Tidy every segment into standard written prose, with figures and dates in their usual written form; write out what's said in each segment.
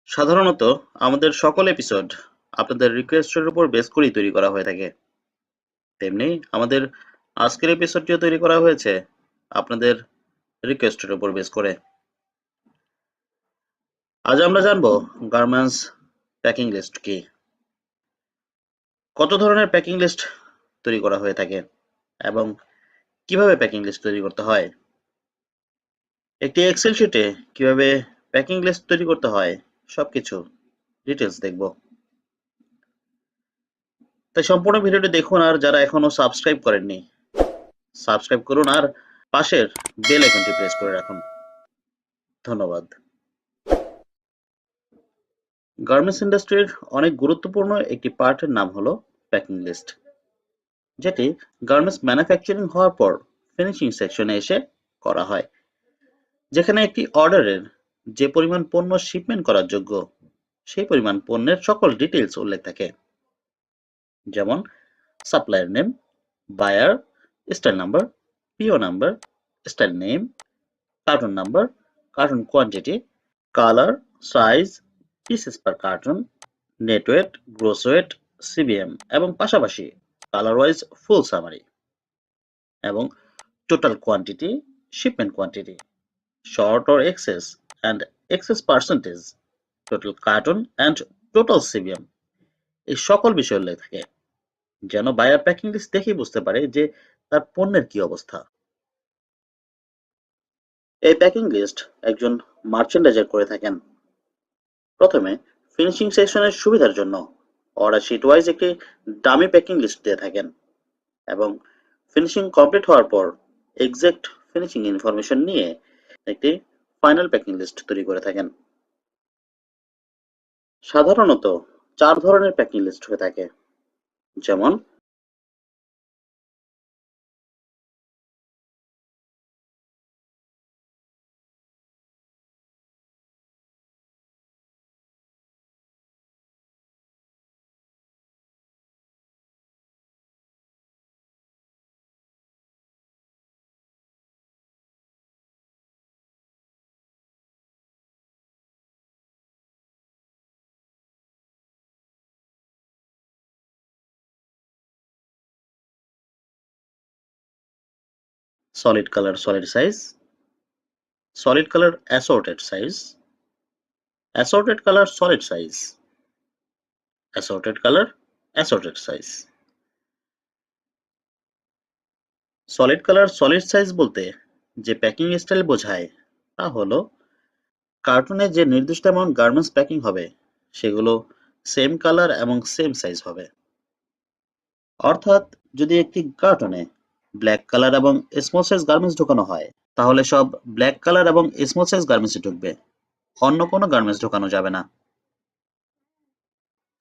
সাধারণত আমাদের সকল এপিসোড আপনাদের রিকোয়েস্টের উপর বেস করেই তৈরি করা হয়ে থাকে। তেমনি আমাদের আজকের এপিসোডটিও তৈরি করা হয়েছে আপনাদের রিকোয়েস্টের উপর বেস করে। আজ আমরা জানবো গার্মেন্টস প্যাকিং লিস্ট কি, কত ধরনের প্যাকিং লিস্ট তৈরি করা হয়ে থাকে এবং কিভাবে প্যাকিং লিস্ট তৈরি করতে হয়। একটি এক্সেল শিটে কিভাবে প্যাকিং লিস্ট তৈরি করতে হয় সবকিছু ডিটেলস দেখব। তাই সম্পূর্ণ ভিডিওটি দেখুন, আর যারা এখনো সাবস্ক্রাইব করেননি সাবস্ক্রাইব করুন আর পাশের বেল আইকনটি প্রেস করে রাখুন। ধন্যবাদ। গার্মেন্টস ইন্ডাস্ট্রির অনেক গুরুত্বপূর্ণ একটি পার্টের নাম হলো প্যাকিং লিস্ট, যেটি গার্মেন্টস ম্যানুফ্যাকচারিং হওয়ার পর ফিনিশিং সেকশনে এসে করা হয়, যেখানে একটি অর্ডারের যে পরিমাণ পণ্য শিপমেন্ট করার যোগ্য সেই পরিমাণ পণ্যের সকল ডিটেইলস উল্লেখ থাকে, যেমন supplier name, buyer, style number, PO number, style name, carton number, carton quantity, colour, size, pieces per carton, net weight, gross weight, CBM এবং পাশাপাশি কালার ওয়াইজ ফুল সামারি এবং total quantity, shipment quantity, short or excess and excess percentage, total carton and total CBM, এই সকল বিষয় উল্লেখ থাকে, যেন buyer packing list দেখেই বুঝতে পারে যে তার পণ্যের কি অবস্থা। এই প্যাকিং লিস্ট একজন মার্চেন্ডাইজার করে থাকেন। প্রথমে ফিনিশিং সেকশনের সুবিধার জন্য অর্ডার শিট ওয়াইজ একটি ডামি প্যাকিং লিস্ট দিয়ে থাকেন এবং ফিনিশিং কমপ্লিট হওয়ার পর এক্সাক্ট ফিনিশিং ইনফরমেশন নিয়ে একটি ফাইনাল প্যাকিং লিস্ট তৈরি করে থাকেন। সাধারণত 4 ধরনের প্যাকিং লিস্ট হয়ে থাকে, যেমন solid colour solid size, solid colour assorted size, assorted colour solid size, assorted colour assorted size. Solid colour solid size বলতে যে প্যাকিং স্টাইল বোঝায় তা হলো কার্টুনে যে নির্দিষ্ট অ্যামাউন্ট গার্মেন্টস প্যাকিং হবে সেগুলো সেম কালার এবং সেম সাইজ হবে। অর্থাৎ যদি একটি কার্টুনে ব্ল্যাক কালার এবং স্মল সাইজ গার্মেন্টস ঢোকানো হয়, তাহলে সব ব্ল্যাক কালার এবং স্মল সাইজ গার্মেন্টস ঢুকবে, অন্য কোনো গার্মেন্টস ঢোকানো যাবে না।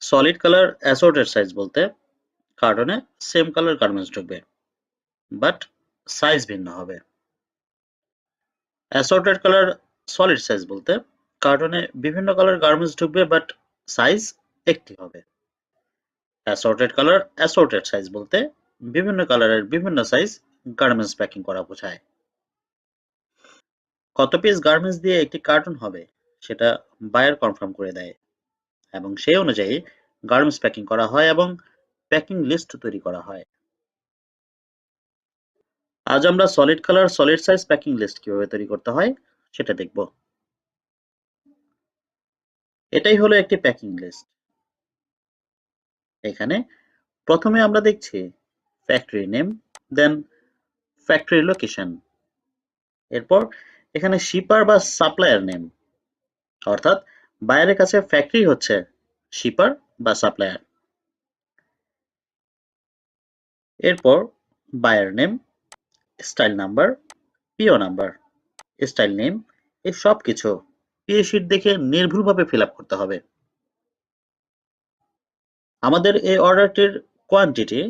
সলিড কালার অ্যাসর্টেড সাইজ বলতে কার্টুনে সেম কালার গার্মেন্টস ঢুকবে, বাট সাইজ ভিন্ন হবে। অ্যাসর্টেড কালার সলিড সাইজ বলতে কার্টুনে বিভিন্ন কালার গার্মেন্টস ঢুকবে, বাট সাইজ একটি হবে। অ্যাসর্টেড কালার অ্যাসর্টেড সাইজ বলতে বিভিন্ন কালারের বিভিন্ন সাইজ গার্মেন্টস প্যাকিং করা বোঝায়। কত পিস গার্মেন্টস দিয়ে একটি কার্টুন হবে সেটা বায়ার কনফার্ম করে দেয় এবং সেই অনুযায়ী গার্মেন্টস প্যাকিং করা হয় এবং প্যাকিং লিস্ট তৈরি করা হয়। আজ আমরা solid colour solid size packing list কিভাবে তৈরি করতে হয় সেটা দেখব। এটাই হলো একটি প্যাকিং লিস্ট। এখানে প্রথমে আমরা দেখছি ফ্যাক্টরি নেম, দেন ফ্যাক্টরি লোকেশন, এরপর এখানে শিপার বা সাপ্লায়ার নেম, অর্থাৎ বায়ারের কাছে ফ্যাক্টরি হচ্ছে শিপার বা সাপ্লায়ার। এরপর buyer name, style number, PO number, style name, এই সব কিছু পিও শিট দেখে নির্ভুলভাবে ফিল আপ করতে হবে। আমাদের এই অর্ডারটির quantity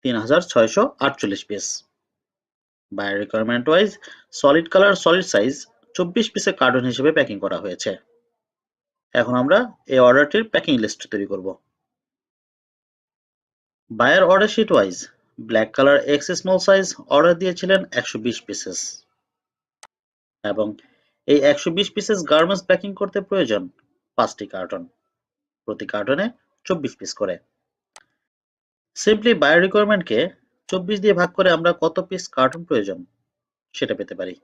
3648 piece. Buyer requirement wise solid colour solid size 24 পিসের কার্টন হিসেবে প্যাকিং করা হয়েছে। এখন আমরা এই অর্ডারটির প্যাকিং লিস্ট তৈরি করব। Buyer order sheet wise black colour X small size order দিয়েছিলেন 120 পিসেস এবং এই 120 পিসেস গার্মেন্টস প্যাকিং করতে প্রয়োজন 5টি কার্টন, প্রতি কার্টনে 24 পিস করে। সিম্পলি বায়ো রিকোয়ারমেন্টকে 24 দিয়ে ভাগ করে আমরা কত পিস কার্টন প্রয়োজন সেটা পেতে পারি।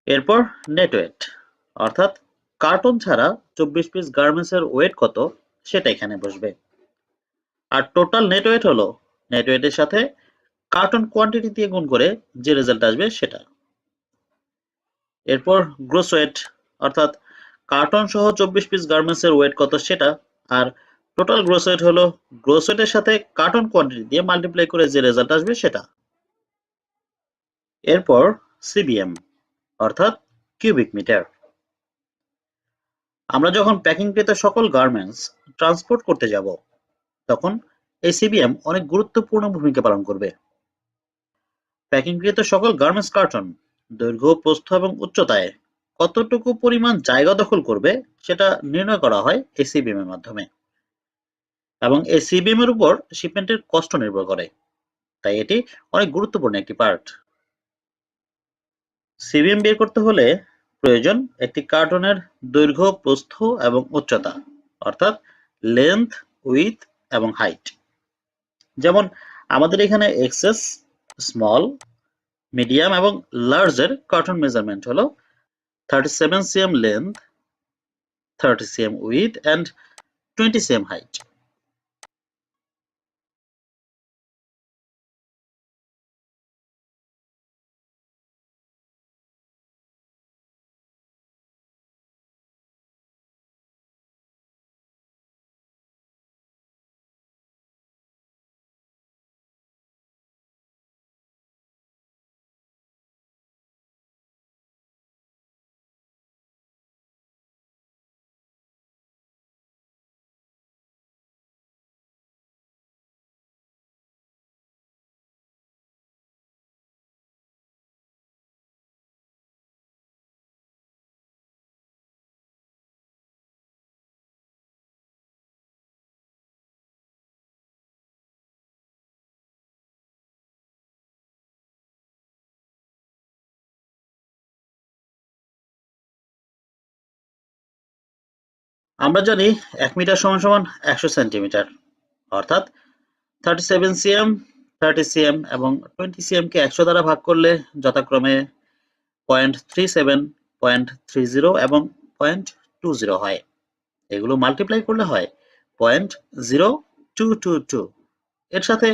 এরপর নেট ওয়েট, অর্থাৎ কার্টন ছাড়া 24 পিস গার্মেন্টসের ওয়েট কত সেটা এখানে বসবে। আর টোটাল নেট ওয়েট হলো নেট ওয়েটের সাথে কার্টন কোয়ান্টিটি দিয়ে গুণ করে যে রেজাল্ট আসবে সেটা। এরপর গ্রোস ওয়েট, অর্থাৎ কার্টন সহ 24 পিস গার্মেন্টসের ওয়েট কত সেটা, আর টোটাল গ্রোস ওয়েট হলো গ্রোস ওয়েটের সাথে কার্টন কোয়ান্টিটি দিয়ে মাল্টিপ্লাই করে যে রেজাল্ট আসবে সেটা। এরপর সিবিএম, অর্থাৎ কিউবিক মিটার। আমরা যখন প্যাকিংকৃত সকল গার্মেন্টস ট্রান্সপোর্ট করতে যাব তখন এই সিবিএম অনেক গুরুত্বপূর্ণ ভূমিকা পালন করবে। প্যাকিংকৃত সকল গার্মেন্টস কার্টন দৈর্ঘ্য, প্রস্থ এবং উচ্চতায় কতটুকু পরিমাণ জায়গা দখল করবে সেটা নির্ণয় করা হয় এই সিবিএম এর মাধ্যমে, এবং এই সিবিএম এর উপর শিপমেন্টের কষ্ট নির্ভর করে, তাই এটি অনেক গুরুত্বপূর্ণ একটি পার্ট। সিবিএম বের করতে হলে প্রয়োজন একটি কার্টনের দৈর্ঘ্য, প্রস্থ এবং উচ্চতা, অর্থাৎ লেন্থ, উইডথ এবং হাইট। যেমন আমাদের এখানে এক্সেস, স্মল, মিডিয়াম এবং লার্জের কার্টন মেজারমেন্ট হলো 37 cm length, 30 cm width and 20 cm height. আমরা জানি 1 মিটার সমান সমান 100 সেন্টিমিটার, অর্থাৎ 37 cm, 30 cm এবং 20 cm কে 100 দ্বারা ভাগ করলে যথাক্রমে 0.37, 0.30 এবং 0.20 হয়। এগুলো মাল্টিপ্লাই করলে হয় 0.0222। এর সাথে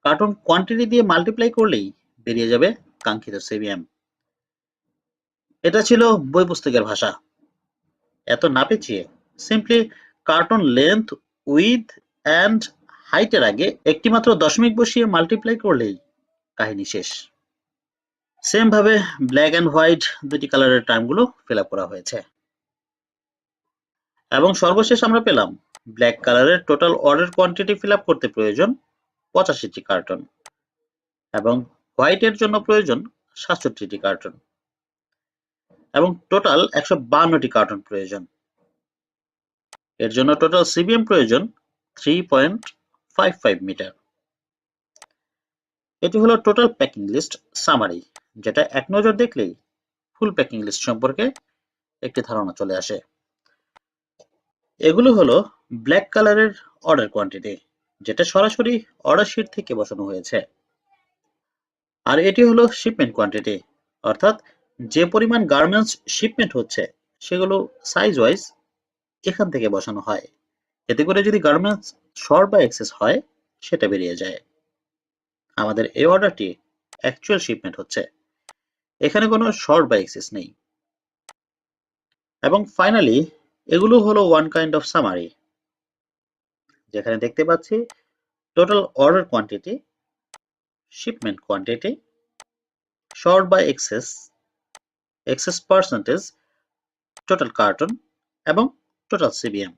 কার্টন কোয়ান্টিটি দিয়ে মাল্টিপ্লাই করলেই বেরিয়ে যাবে কাঙ্ক্ষিত সিবিএম। এটা ছিল বই পুস্তকের ভাষা। এত না পেঁচিয়ে simply carton length, width and হাইটের আগে একটি মাত্র দশমিক বসিয়ে মাল্টিপ্লাই করলেই কাহিনী শেষ। সেম ভাবে ব্ল্যাক এন্ড হোয়াইট দুটি কালারের টার্মগুলো ফিল আপ করা হয়েছে, এবং সর্বশেষ আমরা পেলাম ব্ল্যাক কালারের total order quantity fill up করতে প্রয়োজন 85টি কার্টন এবং হোয়াইটের জন্য প্রয়োজন 67টি কার্টন এবং টোটাল 152টি কার্টন প্রয়োজন। এর জন্য টোটাল সিবিএম প্রয়োজন 3.55 মিটার। এটি হলো টোটাল প্যাকিং লিস্ট সামারি, যেটা এক নজর দেখলেই ফুল প্যাকিং লিস্ট সম্পর্কে একটি ধারণা চলে আসে। এগুলো হলো ব্ল্যাক কালারের অর্ডার কোয়ান্টিটি, যেটা সরাসরি অর্ডার শিট থেকে বসানো হয়েছে। আর এটি হলো শিপমেন্ট কোয়ান্টিটি, অর্থাৎ যে পরিমাণ গার্মেন্টস শিপমেন্ট হচ্ছে সেগুলো সাইজ ওয়াইজ এখান থেকে বসানো হয়। এতে করে যদি গার্মেন্টস শর্ট বা এক্সেস হয় সেটা বেরিয়ে যায়। আমাদের এই অর্ডারটি অ্যাকচুয়াল শিপমেন্ট হচ্ছে, এখানে কোনো শর্ট বা এক্সেস নেই। এবং ফাইনালি এগুলো হলো ওয়ান কাইন্ড অফ সামারি, যেখানে দেখতে পাচ্ছি total order quantity, shipment quantity, short বা excess, excess percentage, total carton এবং টোটাল সিবিএম।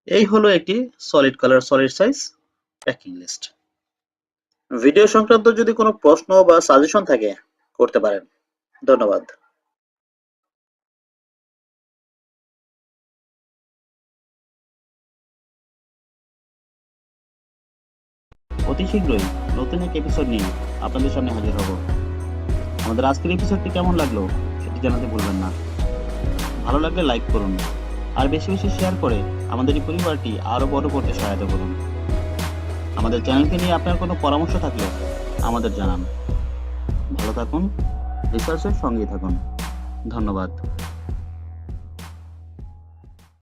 এই হলো একটি solid colour solid size packing list. Video সংক্রান্ত যদি কোনো প্রশ্ন বা সাজেশন থাকে করতে পারেন। ধন্যবাদ। অতি শীঘ্রই নতুন এক এপিসোড নিয়ে আপনাদের সামনে হাজির হব। আমাদের আজকের এপিসোডটি কেমন লাগলো সেটি জানাতে ভুলবেন না। ভালো লাগলে লাইক করুন আর বেশি বেশি শেয়ার করে আমাদের এই পরিবারটি আরো বড় করতে সহায়তা করুন। আমাদের চ্যানেলকে নিয়ে আপনার কোনো পরামর্শ থাকলে আমাদের জানান। ভালো থাকুন, রিসার্চের সঙ্গেই থাকুন। ধন্যবাদ।